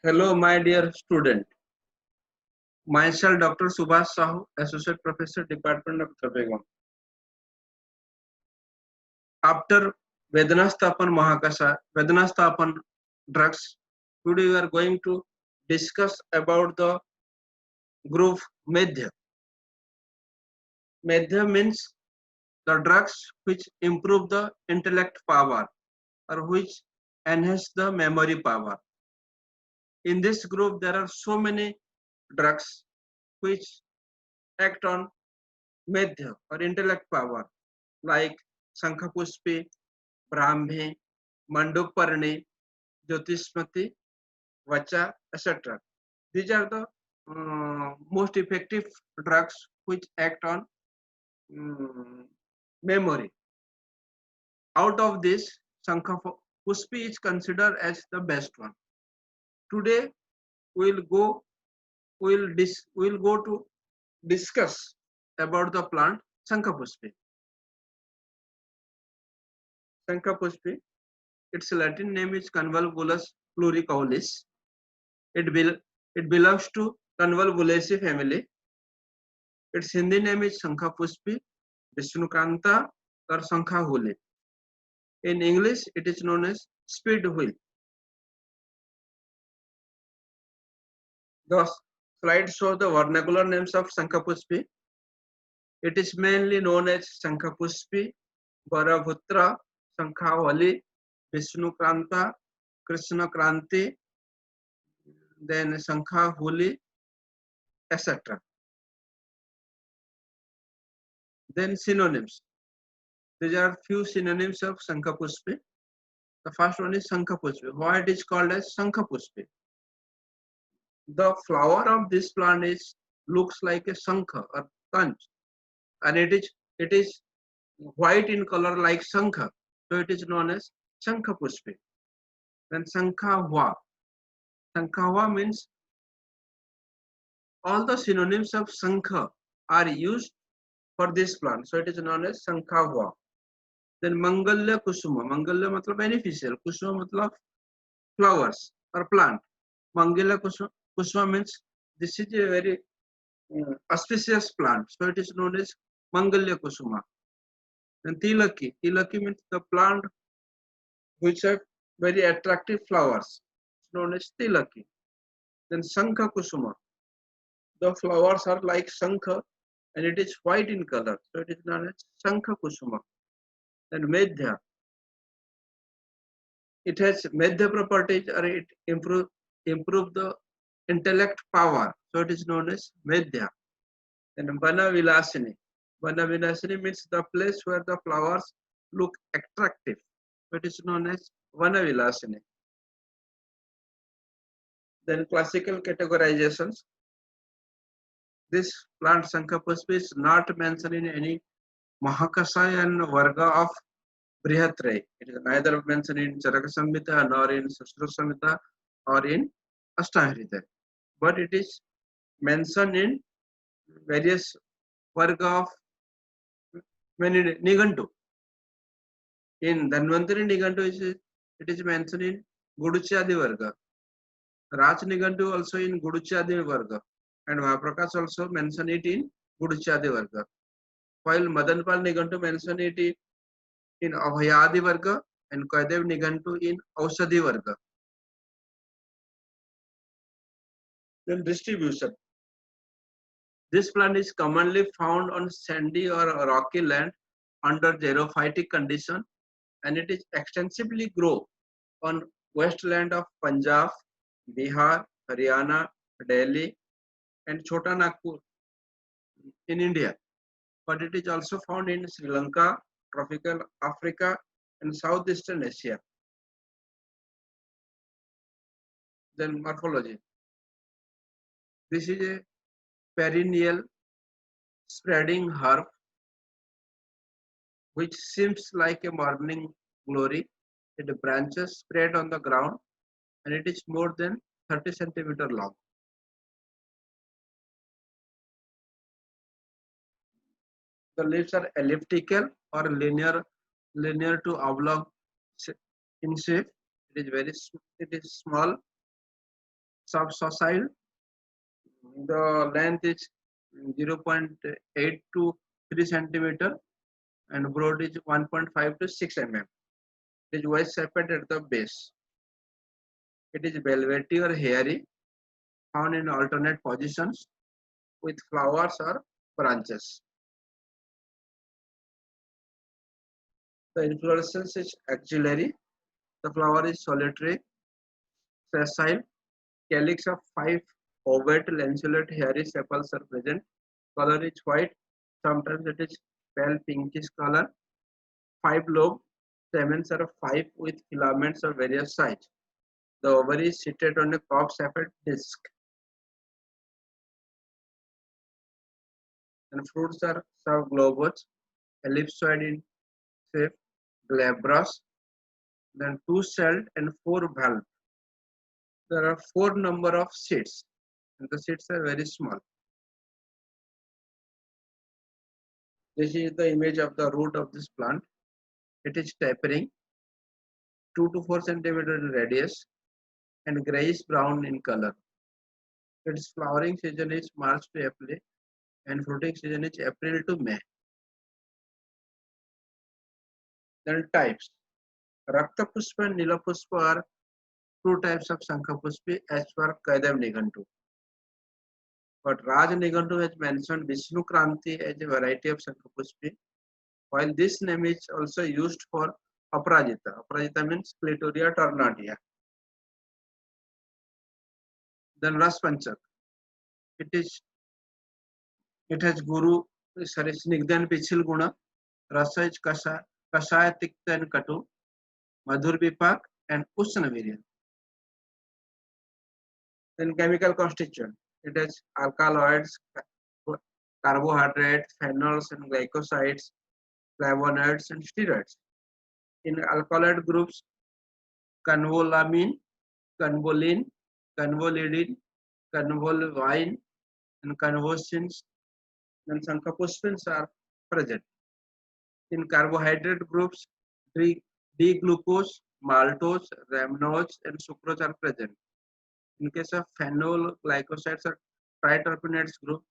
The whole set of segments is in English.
Hello, my dear student. Myself, Dr. Subhash Sahu, Associate Professor, Department of Trapegam. After Vedanastapan Mahakasha, Vedanastapan drugs, today we are going to discuss about the group Medhya. Medhya means the drugs which improve the intellect power or which enhance the memory power. In this group, there are so many drugs which act on Medhya or intellect power like Shankhapushpi, Brahmi, Mandoparni, Jyotismati, Vacha, etc. These are the most effective drugs which act on memory. Out of this, Shankhapushpi is considered as the best one. Today, we'll go we'll go to discuss about the plant Shankhapushpi. Shankhapushpi, its Latin name is Convolvulus pluricaulis. It, it belongs to Convolvulaceae family. Its Hindi name is Shankhapushpi, Vishnukanta, or Shankhahuli. In English, it is known as speed wheel. The slide shows the vernacular names of Shankhapushpi. It is mainly known as Shankhapushpi, Bharabhutra, Shankhahuli, Vishnukanta, Krishnakranti, then Shankhahuli, etc. Then synonyms. These are few synonyms of Shankhapushpi. The first one is Shankhapushpi. Why it is called as Shankhapushpi? The flower of this plant is looks like a Shankha or Kanch, and it is white in color like Shankha. So it is known as Shankhapushpi. Then Shankhahua. Shankhahua means all the synonyms of Shankha are used for this plant. So it is known as Shankhahua. Then Mangalya Kusuma. Mangalya matlab beneficial. Kusuma matlab flowers or plant. Mangalya Kusuma means this is a very auspicious plant. So it is known as Mangalya Kusuma. Then Tilaki. Tilaki means the plant which have very attractive flowers. It's known as Tilaki. Then Shankha Kusuma. The flowers are like Shankha and it is white in color. So it is known as Shankha Kusuma. Then Medhya. It has Medhya properties or it improve the intellect power. So it is known as Medhya. Then Vana Vilasini. Vana Vilasini means the place where the flowers look attractive. So it is known as Vana Vilasini. Then classical categorizations. This plant Shankhapushpi is not mentioned in any Mahakasaya and Varga of Brihatraya. It is neither mentioned in Charaka Samhita nor in Sushruta Samhita or in Ashtahrita. But it is mentioned in various Varga of many Nigantu. In Dhanvantari Nigantu, it is mentioned in Guduchadi Varga. Raj Nigantu also in Guduchadi Varga. And Mahaprakash also mentioned it in Guduchadi Varga. While Madanpal Nigantu mentioned it in Abhayadi Varga and Kaidev Nigantu in Aushadhi Varga. Then distribution. This plant is commonly found on sandy or rocky land under xerophytic condition, and it is extensively grown on westland of Punjab, Bihar, Haryana, Delhi, and Chota Nagpur in India. But it is also found in Sri Lanka, tropical Africa, and Southeastern Asia. Then morphology. This is a perennial spreading herb which seems like a morning glory. Its branches spread on the ground and it is more than 30 centimeter long. The leaves are elliptical or linear to oblong in shape. It is small subsocile. The length is 0.8 to 3 centimeter and broad is 1.5 to 6 mm. It is Y-shaped at the base. It is velvety or hairy, found in alternate positions with flowers or branches. The inflorescence is axillary. The flower is solitary, sessile. Calyx of 5 ovate lanceolate hairy sepals are present. Color is white. Sometimes it is pale pinkish color. 5 lobe. Stamens are 5 with filaments of various size. The ovary is seated on a cup-shaped disc. And fruits are subglobose, ellipsoid in shape, glabrous, then 2-celled and 4-valved. There are 4 number of seeds, and the seeds are very small. This is the image of the root of this plant. It is tapering, 2 to 4 centimeter in radius, and grayish brown in color. Its flowering season is March to April, and fruiting season is April to May. Then types. Raktapushpa and Nilapushpa are 2 types of Shankhapushpi as per Kaidav Nigantu. But Raj Nigantu has mentioned Vishnu Kranti as a variety of Shankhapushpi, while this name is also used for Aparajita. Aparajita means Clitoria tornadia. Then Ras Panchak. It has Guru, Snigdhan Pichil Guna, Rasa is Kashaya Tikta and Katu, Madhur Vipak and Usnavirya. Then chemical constituent. It has alkaloids, carbohydrates, phenols and glycosides, flavonoids and steroids. In alkaloid groups, convolamine, convolin, convolidin, convolvine, and convosins and Shankhapushpins are present. In carbohydrate groups, D-glucose, maltose, rhamnose, and sucrose are present. In case of phenol, glycosides are triterpenates group,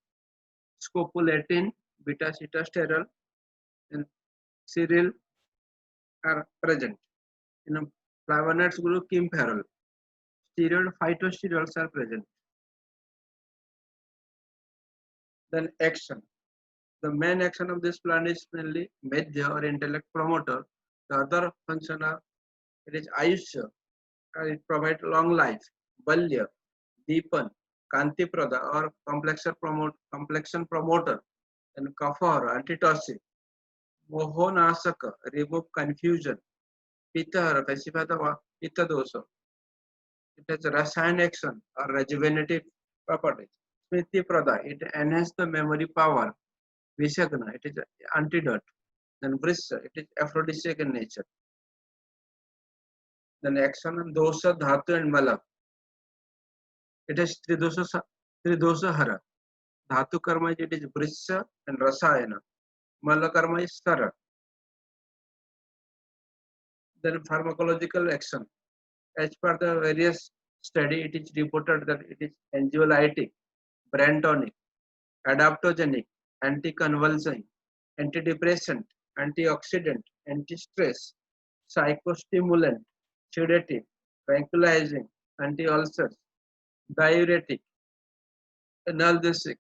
scopolamine, beta-sitosterol, and cereal are present. In a flavonoids group, kimferol, steroid phytosterols are present. Then action. The main action of this plant is mainly medhya or intellect promoter. The other function are it is ayushya, it provides long life, balya, deepan, kantiprada or complexion promoter, and kapha antitoxic, mohonasaka, remove confusion, pitta pacify the pitta dosa. It has rasayan action or rejuvenative properties. Smriti prada, it enhances the memory power. Vishagna, it is antidote. Then Vrissa, it is aphrodisiac in nature. Then action on dosa, dhatu and mala. It is Tridosa hara. Dhatu karma, it is Vrissa and Rasayana. Mala karma is Sara. Then pharmacological action. As per the various study, it is reported that it is anxiolytic, brain tonic, adaptogenic, anticonvulsant, antidepressant, antioxidant, anti-stress, psychostimulant, sedative, tranquilizing, anti-ulcers, diuretic, analgesic,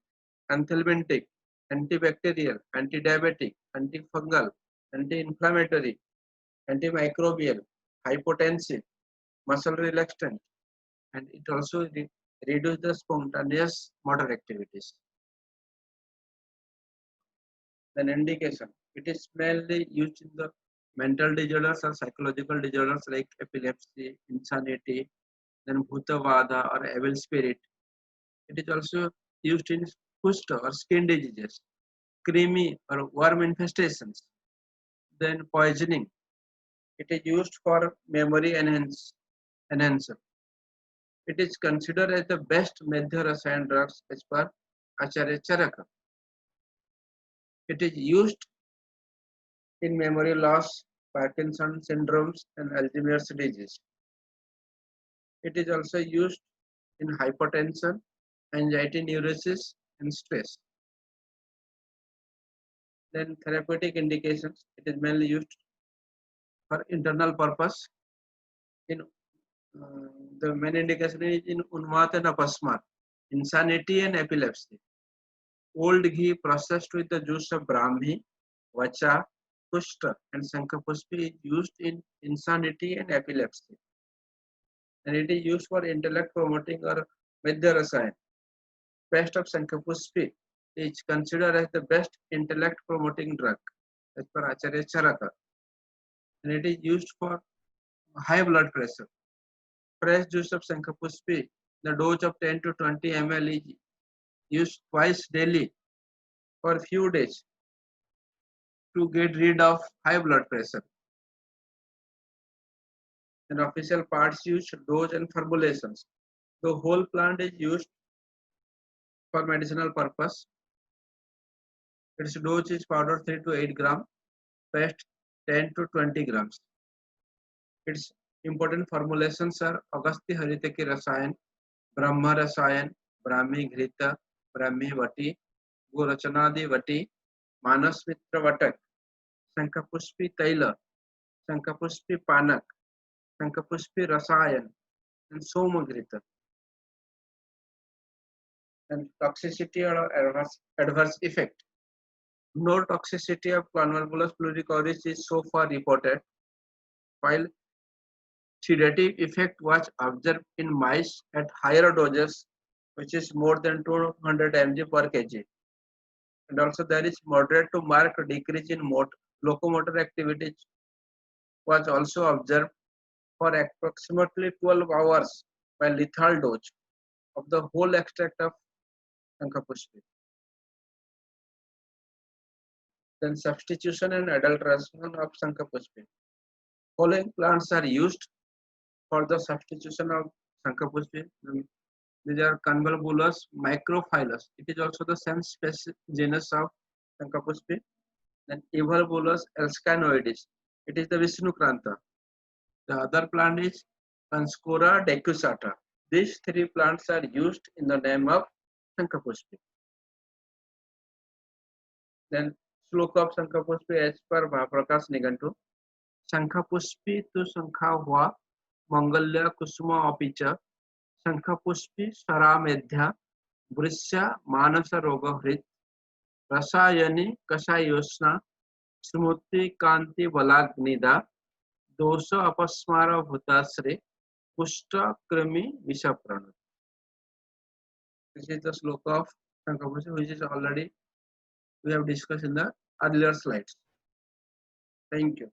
anthelmintic, antibacterial, antidiabetic, antifungal, anti-inflammatory, antimicrobial, hypotensive, muscle relaxant, and it also reduces the spontaneous motor activities. Then indication. It is mainly used in the mental disorders or psychological disorders like epilepsy, insanity, then bhutavada or evil spirit. It is also used in kushta or skin diseases, creamy or worm infestations, then poisoning. It is used for memory enhancer. It is considered as the best medhya rasayan drugs as per Acharya Charaka. It is used in memory loss, Parkinson syndromes, and Alzheimer's disease. It is also used in hypertension, anxiety, neurosis, and stress. Then therapeutic indications, it is mainly used for internal purpose. In the main indication is in Unmat and Apasmat, insanity and epilepsy. Old ghee processed with the juice of Brahmi, Vacha, Kushta, and Sankapushpi is used in insanity and epilepsy. And it is used for intellect promoting or Medya Rasayan. Paste of Sankapushpi is considered as the best intellect promoting drug as per Acharya Charaka. And it is used for high blood pressure. Fresh juice of Sankapushpi, the dose of 10 to 20 ml is used twice daily for a few days to get rid of high blood pressure. And official parts use dose and formulations. The whole plant is used for medicinal purpose. Its dose is powder 3 to 8 gram, paste 10 to 20 grams. Its important formulations are Agasti Haritaki Rasayan, Brahma Rasayan, Brahmi Ghrita, Brahmi Vati, Gurachanadi Vati, Manas Mitra Vatak, Sankapushpi Taila, Sankapushpi Panak, Sankapushpi Rasayan, and Somagrita. And toxicity or adverse effect. No toxicity of convolvulus pluricoris is so far reported, while sedative effect was observed in mice at higher doses, which is more than 200 mg per kg. And also there is moderate to marked decrease in locomotor activity was also observed for approximately 12 hours by lethal dose of the whole extract of Sankapushpi. Then substitution and adulteration of Sankapushpi. Following plants are used for the substitution of Sankapushpi. These are Convolvulus microphyllus. It is also the same species genus of Sankapushpi. Then Evolvulus elscanoides. It is the Vishnukranta. The other plant is Conschora decusata. These three plants are used in the name of Sankapushpi. Then Sloka of Sankapushpi as per Mahaprakash Nigantu. Sankapushpi tu Sankha hua Mangalya Kusuma apicha Sankapushpi Saramedhya Vrishya Manasa Roga Hrit Rasayani Kasayosna Smruti Kanti Valagnida Dosha Apasmara Bhutasre Pushta Krimi Vishaprana. This is the sloka of Sankapushpi, which is already we have discussed in the earlier slides. Thank you.